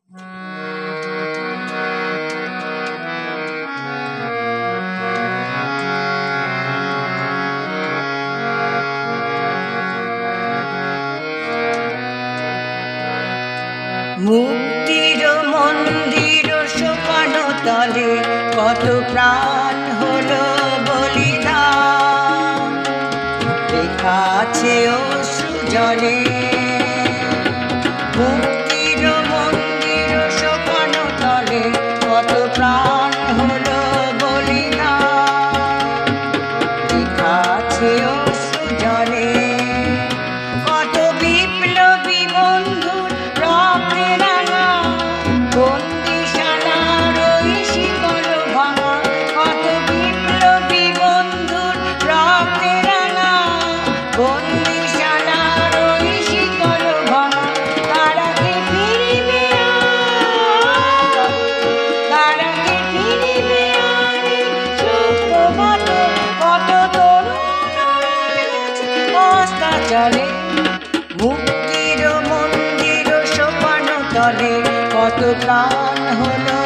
মুক্তির মন্দির সোপানো তলে কত প্রাণ হলো বলিদান, লেখা আছে অশ্রু জলে। মুক্তির মন্দির সোপানো তলে কত প্রাণ হলো বলিদান, লেখা আছে অশ্রু জলে। কত বিপ্লবী বন্ধুর রক্তে রাঙা বন্দিশালার ওই শিকল ভাঙা, কত বিপ্লবী বন্ধুর রক্তে রাঙা বন্দিশালার ওই শিকল ভাঙা। তারা কি ফিরিবে তারা কি ফিরিবে সুপ্রভাতে, কত তরুণ বস্তা চলে। মুক্তির মন্দির সোপানো তলে কত প্রাণ হলো